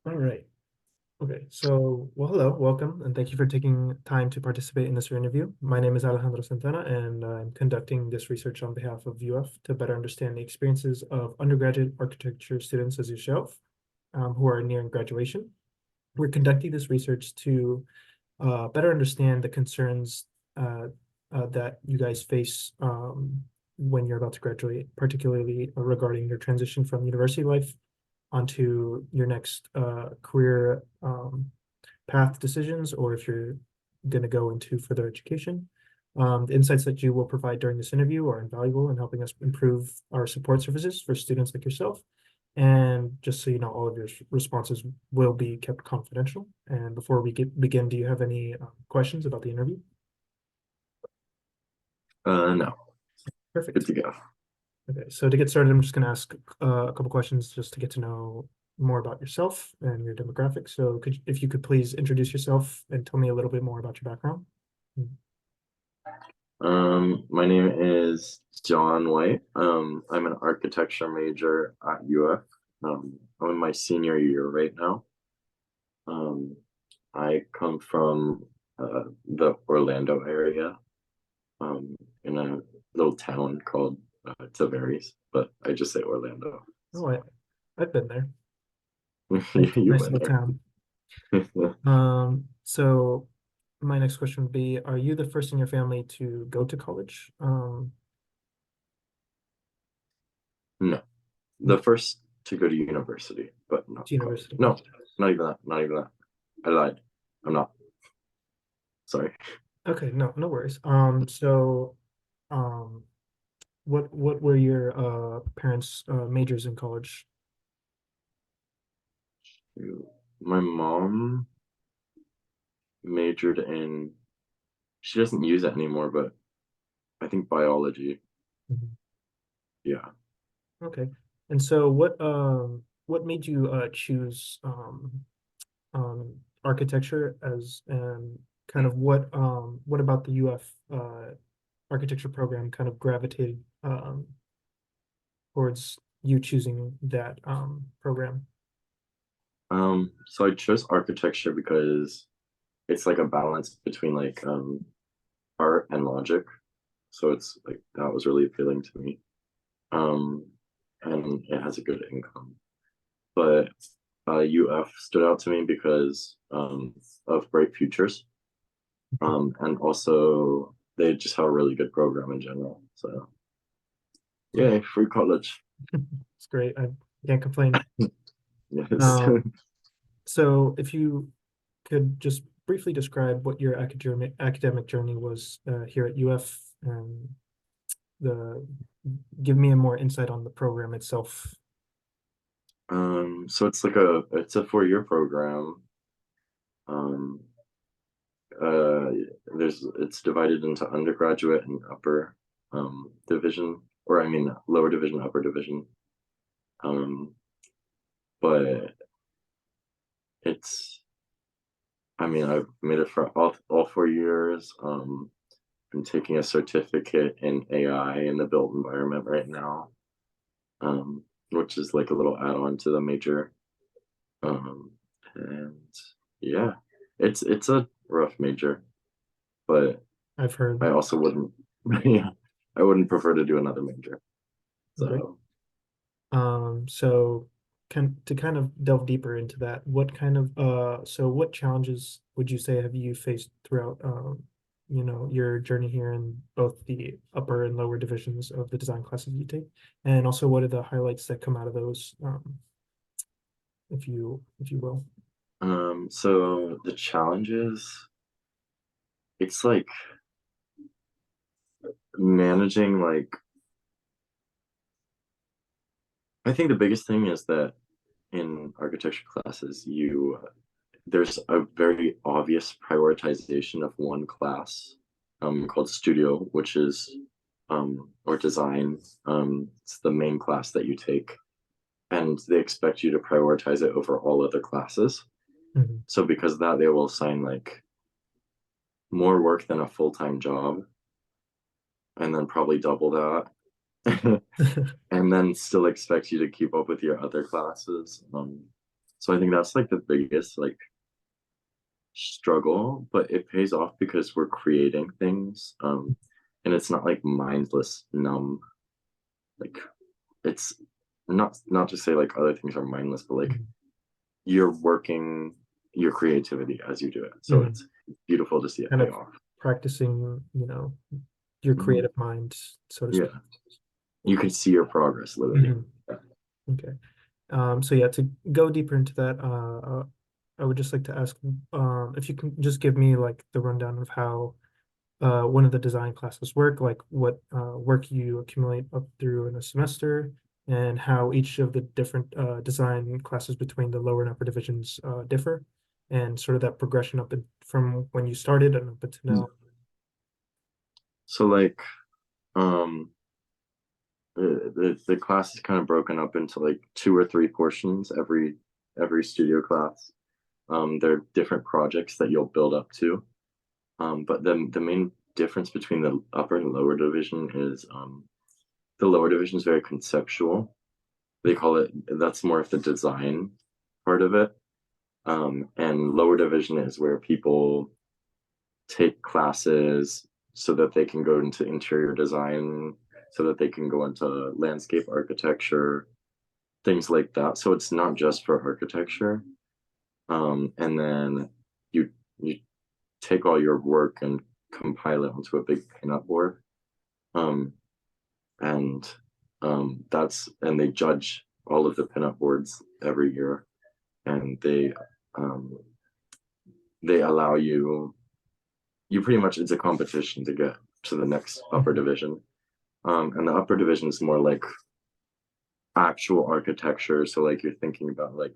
All right. Okay. So, well, hello, welcome, and thank you for taking time to participate in this interview. My name is Alejandro Santana, and I'm conducting this research on behalf of UF to better understand the experiences of undergraduate architecture students as yourself, who are nearing graduation. We're conducting this research to better understand the concerns uh, that you guys face when you're about to graduate, particularly regarding your transition from university life onto your next career path decisions, or if you're going to go into further education. The insights that you will provide during this interview are invaluable in helping us improve our support services for students like yourself. And just so you know, all of your responses will be kept confidential. And before we begin, do you have any questions about the interview? No, good Perfect. to go. Okay, so to get started, I'm just going to ask a couple questions just to get to know more about yourself and your demographics. So if you could please introduce yourself and tell me a little bit more about your background. My name is John White. I'm an architecture major at UF. I'm in my senior year right now. Um, I come from the Orlando area, in a little town called Tavares, but I just say Orlando. Oh, I've been there. You've Nice been little town. there. So my next question would be, are you the first in your family to go to college? No, the first to go to university, but not To college. university. No, not even that. Not even that. I lied. I'm not. Sorry. Okay, no, no worries. Um, what were your parents' majors in college? My mom majored in, she doesn't use it anymore, but I think biology. Mhm. Yeah. Okay. And so what made you choose architecture as and kind of what about the UF architecture program kind of gravitated towards you choosing that program? So I chose architecture because it's like a balance between like art and logic. So it's like that was really appealing to me. Um, and it has a good income. But UF stood out to me because of Bright Futures. And also they just have a really good program in general. So Great. yay, free college. It's great. I can't complain. Yes. Um, so if you could just briefly describe what your academic journey was here at UF, and the give me a more insight on the program itself. So it's a 4 year program. Um, uh, it's divided into undergraduate and upper division, or I mean lower division, upper division. Um, but it's, I mean, I've made it for all 4 years. I'm taking a certificate in AI in the built environment right now, which is like a little add-on to the major. Um, and yeah, it's a rough major, but I've heard. I also wouldn't, yeah, I wouldn't prefer to do another major. Great. So, So to kind of delve deeper into that, so what challenges would you say have you faced throughout your journey here in both the upper and lower divisions of the design classes you take? And also what are the highlights that come out of those, if you will? so the challenges, it's like managing like, I think the biggest thing is that in architecture classes, there's a very obvious prioritization of one class called studio, which is or design. It's the main class that you take, and they expect you to prioritize it over all other classes. Mhm. So because of that, they will assign like more work than a full-time job, and then probably double that, and then still expect you to keep up with your other classes. So I think that's like the biggest like struggle, but it pays off because we're creating things. And it's not like mindless, numb. Like it's not to say like other things are mindless, but like Mhm. you're working your creativity as you do it. So Mhm. it's beautiful to see it Kind pay of off. practicing, your Mhm. creative mind, so to speak. Yeah, you can see your progress literally. Mhm. Yeah. Okay. So yeah, to go deeper into that, I would just like to ask, if you can just give me like the rundown of how one of the design classes work, like what work you accumulate up through in a semester, and how each of the different design classes between the lower and upper divisions differ, and sort of that progression from when you started and up until Mm. now. So like um the class is kind of broken up into like two or three portions every studio class. There are different projects that you'll build up to. But the main difference between the upper and lower division is the lower division is very conceptual. They call it that's more of the design part of it. And lower division is where people take classes so that they can go into interior design, so that they can go into landscape architecture, things like that. So it's not just for architecture. And then you take all your work and compile it onto a big pinup board. Um, and and they judge all of the pinup boards every year, and um, they allow you pretty much it's a competition to get to the next upper Mhm. division. And the upper division is more like actual architecture. So like you're thinking about like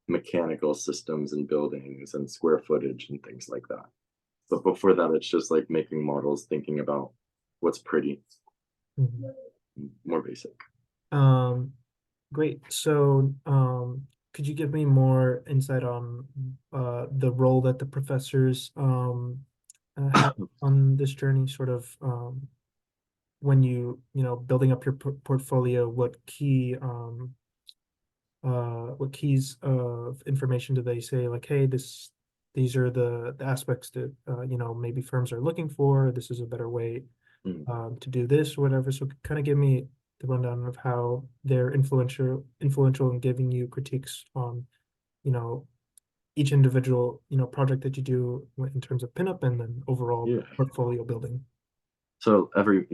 mechanical systems and buildings and square footage and things like that. But before that, it's just like making models, thinking about what's pretty, Mhm. more basic. Um, Great. So, could you give me more insight on the role that the professors have on this journey? Sort of when building up your portfolio, what keys of information do they say? Like, hey, these are the aspects that maybe firms are looking for. This is a better way Mm. to do this or whatever. So kind of give me the rundown of how they're influential in giving you critiques on, you know, each individual, project that you do in terms of pinup and then overall Yeah. portfolio building. So every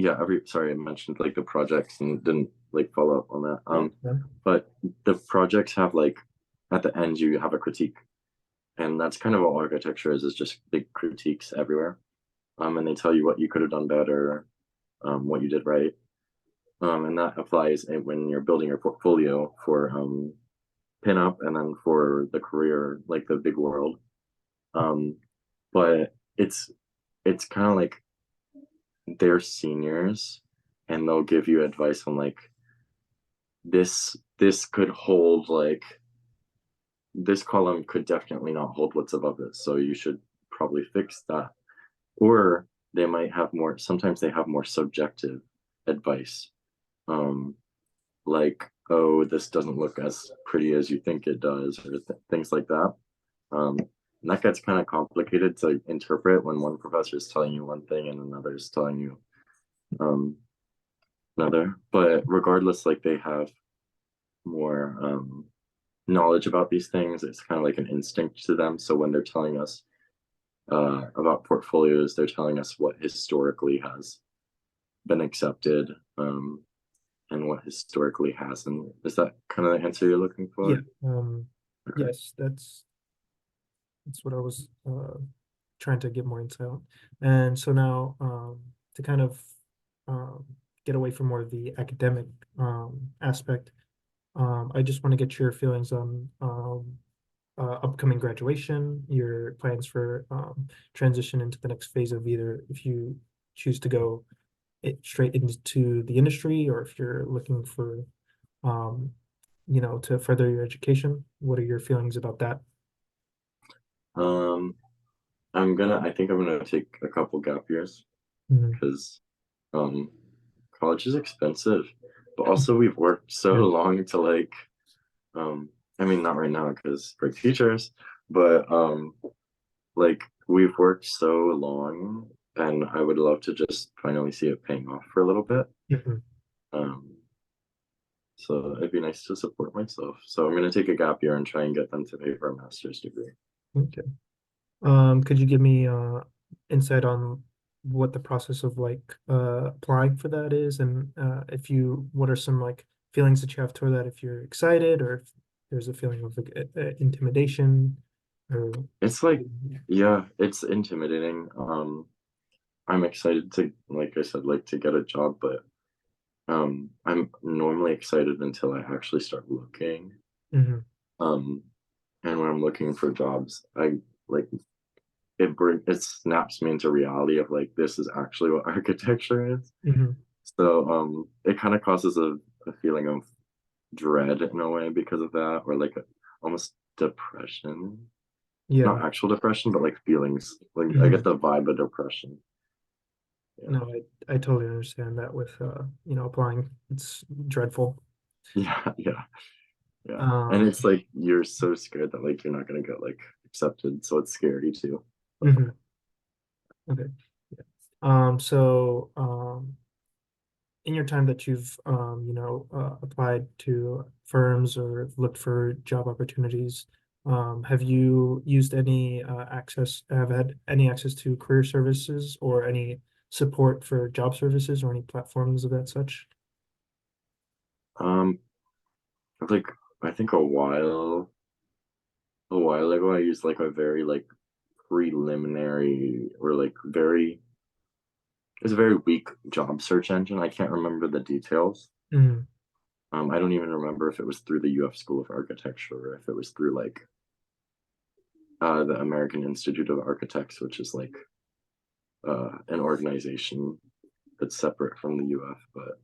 sorry, I mentioned like the projects and didn't like follow up on that. Yeah. Yeah. But the projects have like at the end you have a critique, and that's kind of what architecture is just big critiques everywhere. And they tell you what you could have done better, what you did right. And that applies when you're building your portfolio for pinup and then for the career, like the big world. Um, but it's kind of like they're seniors and they'll give you advice on like this could hold like this column could definitely not hold what's above it, so you should probably fix that. Or they might have more sometimes they have more subjective advice. Um, like, oh, this doesn't look as pretty as you think it does, or things like that. And that gets kind of complicated to interpret when one professor is telling you one thing and another is telling you um, another. But regardless, like they have more knowledge about these things. It's kind of like an instinct to them. So when they're telling us about portfolios, they're telling us what historically has been accepted and what historically hasn't. Is that kind of the answer you're looking Yeah. for? Okay. Yes, that's what I was trying to get more insight on. And so now, to kind of um, get away from more of the academic aspect, I just want to get your feelings on upcoming graduation, your plans for transition into the next phase of either if you choose to go straight into the industry or if you're looking for, um, to further your education. What are your feelings about that? Um, I think I'm gonna take a couple gap years Mhm. because um, college is expensive, but also we've worked so Yeah. long to like I mean, not right now because we're teachers, but like we've worked so long, and I would love to just finally see it paying off for a little bit. Mhm. Um, so it'd be nice to support myself. So I'm gonna take a gap year and try and get them to pay for a master's degree. Okay. Could you give me insight on what the process of like applying for that is, and if you what are some like feelings that you have toward that, if you're excited or if there's a feeling of like intimidation or It's like, yeah, it's intimidating. I'm excited to, like I said, like to get a job, but I'm normally excited until I actually start looking. Mhm. Um, and when I'm looking for jobs, I like it snaps me into reality of like this is actually what architecture is. Mhm. So it kind of causes a feeling of dread in a way because of that, or like almost depression. Yeah. Not actual depression, but like feelings. Like I get Mhm. the vibe of depression. Yeah. No, I totally understand that with applying. It's dreadful. Yeah, yeah, yeah. And Um, it's like you're so scared that like you're not gonna get like accepted, so it's scary too. mhm. Okay. Yeah. So in your time that you've applied to firms or looked for job opportunities, have you used any have had any access to career services or any support for job services or any platforms of that such? Um, like I think a while ago I used like a very like preliminary or like very it's a very weak job search engine. I can't remember the details. Mhm. I don't even remember if it was through the UF School of Architecture or if it was through like the American Institute of Architects, which is like an organization that's separate from the UF. But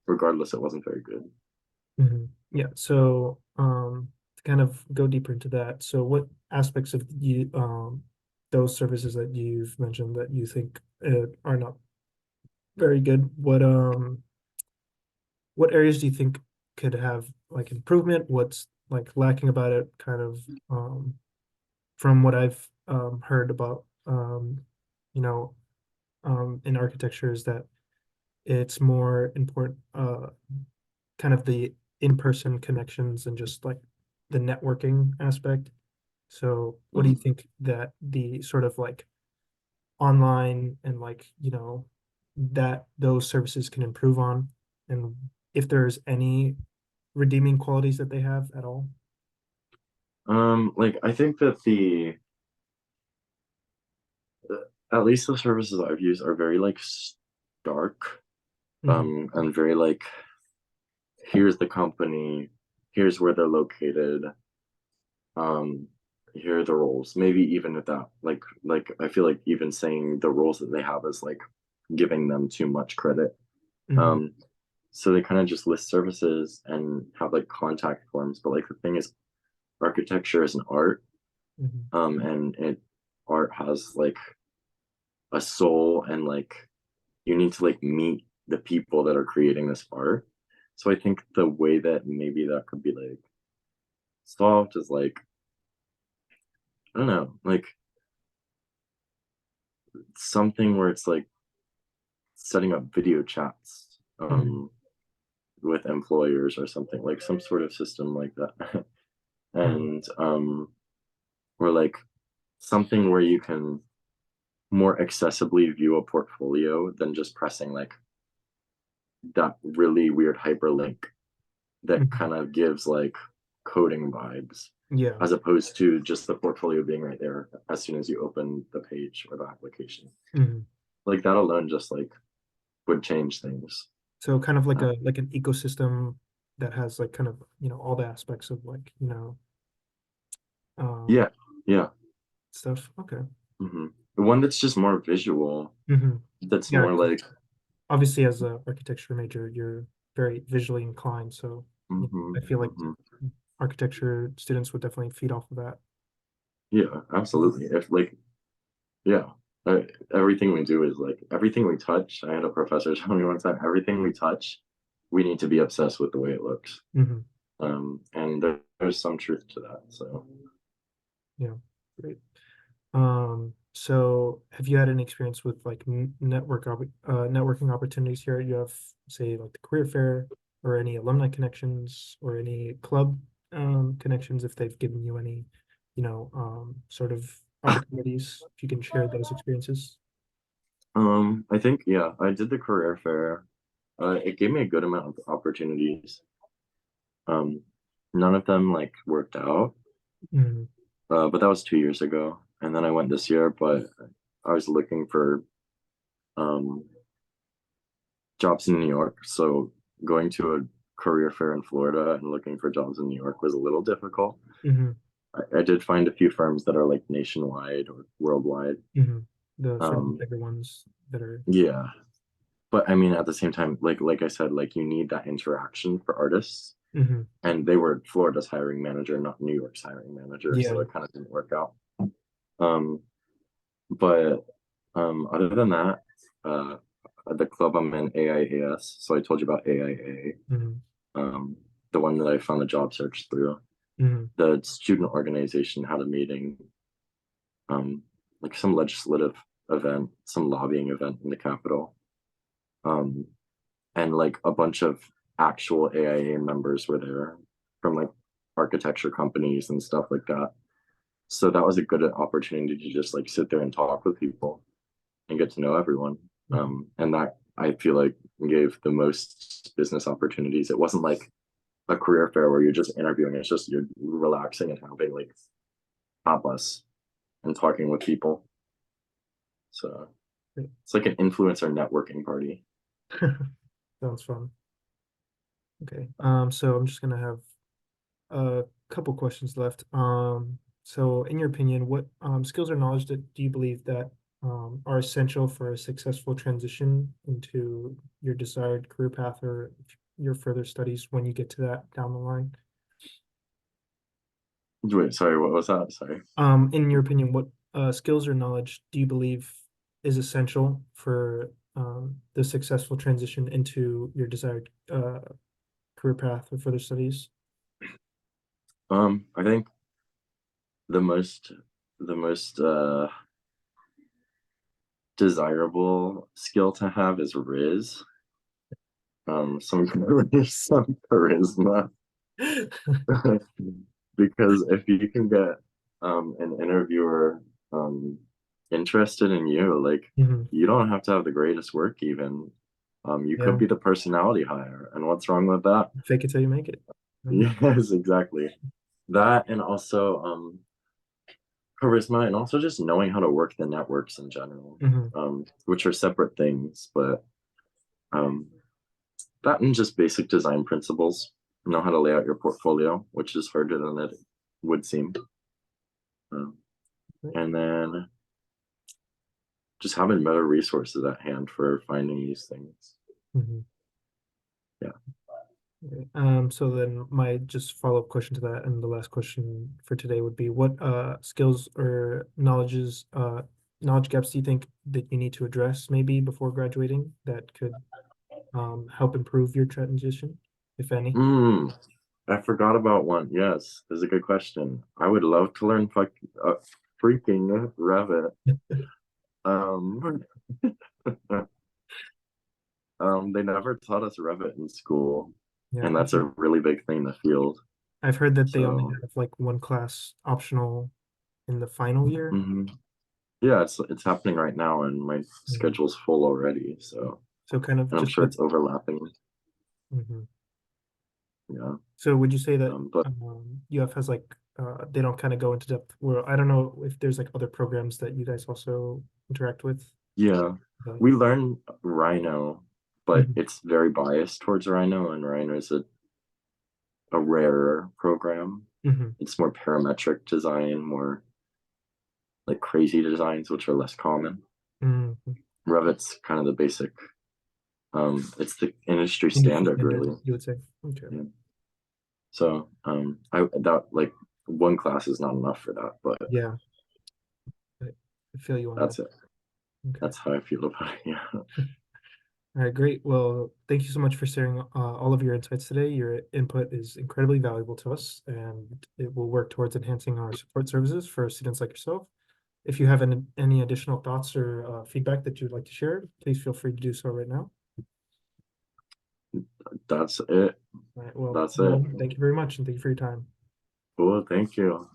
regardless, it wasn't very good. Yeah, so to kind of go deeper into that, so what aspects of you those services that you've mentioned that you think are not very good, what areas do you think could have like improvement? What's like lacking about it, kind of from what I've heard about you know in architecture is that it's more important kind of the in-person connections and just like the networking aspect. So what do you Mhm. think that the sort of like online and like, that those services can improve on? And if there's any redeeming qualities that they have at all? Like I think that the at least the services I've used are very like stark, Mhm. and very like here's the company, here's where they're located, um, here are the roles. Maybe even at that, like I feel like even saying the roles that they have is like giving them too much credit. Mhm. Um, so they kind of just list services and have like contact forms. But like the thing is, architecture is an art, Mhm. and art has like a soul, and like you need to like meet the people that are creating this art. So I think the way that maybe that could be like solved is like I don't know, like something where it's like setting up video chats Mhm. with employers or something like some sort of system like that. Mhm. And or like something where you can more accessibly view a portfolio than just pressing like that really weird hyperlink that Mhm. kind of gives like coding vibes Yeah. as opposed to just the portfolio being right there as soon as you open the page or the application. Mhm. Like that alone just like would change things. So kind of like Uh, like an ecosystem that has like kind of, all the aspects of like, um yeah, yeah. stuff. Okay. hmm One that's just more visual, Hmm. that's Yeah, more 'cause like, obviously as a architecture major, you're very visually inclined, so I feel like hmm architecture students would definitely feed off of that. yeah, absolutely. If like, yeah, uh, everything we do is like everything we touch. I had a professor tell me one time, everything we touch, we need to be obsessed with the way it looks. Hmm. And there's some truth to that. So Yeah, great. So have you had any experience with like networking opportunities here? You have, say, like the career fair or any alumni connections or any club connections if they've given you any, sort of opportunities, if you can share those experiences. I think yeah, I did the career fair. It gave me a good amount of opportunities. Um, None of them like worked out, Mhm. but that was 2 years ago. And then I went this year, but I was looking for um jobs in New York. So going to a career fair in Florida and looking for jobs in New York was a little difficult. Mhm. I did find a few firms that are like nationwide or worldwide. Mhm. The sort of Um, bigger ones that are. yeah, but I mean, at the same time, like I said, like you need that interaction for artists. Mhm. And they were Florida's hiring manager, not New York's hiring manager, so Yeah. it kind of didn't work out. Um, but other than that, uh, the club I'm in, AIAS. So I told you about AIA, Mhm. um, the one that I found the job search through. Mhm. The student organization had a meeting, um, like some legislative event, some lobbying event in the Capitol, um, and like a bunch of actual AIA members were there from like architecture companies and stuff like that. So that was a good opportunity to just like sit there and talk with people and get to know everyone. Mhm. And that I feel like gave the most business opportunities. It wasn't like a career fair where you're just interviewing, it's just you're relaxing and having like tapas and talking with people. So Great. it's like an influencer networking party. Sounds fun. Okay. So I'm just gonna have a couple questions left. So in your opinion, what skills or knowledge that do you believe that are essential for a successful transition into your desired career path or your further studies when you get to that down the line? Wait, sorry, what was that? Sorry. In your opinion, what skills or knowledge do you believe is essential for the successful transition into your desired career path or further studies? I think the most the most desirable skill to have is Riz. Some some charisma. Because if you can get an interviewer interested in you, like Mhm. you don't have to have the greatest work even. You could Yeah, be the personality hire, and what's wrong with that? fake it till you make it. Mhm. Yes, exactly. That and also charisma and also just knowing how to work the networks in general, Mhm. which are separate things, but um, that and just basic design principles. Know how to lay out your portfolio, which is harder than it would seem. Um, and then just having better resources at hand for finding these things. Mhm. Yeah. Okay. So then my just follow-up question to that and the last question for today would be what skills or knowledge gaps do you think that you need to address maybe before graduating that could help improve your transition, if any? Mm, I forgot about one. Yes, this is a good question. I would love to learn freaking Revit. Um, they never taught us Revit in school, Yeah, and that's a really big thing in the field. I've heard that they only So, have like one class optional in the final year. mhm. Yeah, it's happening right now, and my Mhm. schedule's full already. So, So kind of and I'm just sure like, it's overlapping. mhm. Yeah. So would you say that But UF has like they don't kind of go into depth? Well, I don't know if there's like other programs that you guys also interact with. yeah, But we learn Rhino, but mhm, it's very biased towards Rhino, and Rhino is a rarer program. mhm, It's more parametric design, more like crazy designs, which are less common. mhm. Revit's kind of the basic. It's the industry Industry standard, standard, really. you would say. Okay. Yeah. So, I that like one class is not enough for that, but Yeah, I I feel you on that. that's it. Okay. That's how I feel about it. Yeah. All right, great. Well, thank you so much for sharing all of your insights today. Your input is incredibly valuable to us, and it will work towards enhancing our support services for students like yourself. If you have any additional thoughts or feedback that you'd like to share, please feel free to do so right now. That's it. All right, well, That's it. thank you very much, and thank you for your time. Cool. Thank you.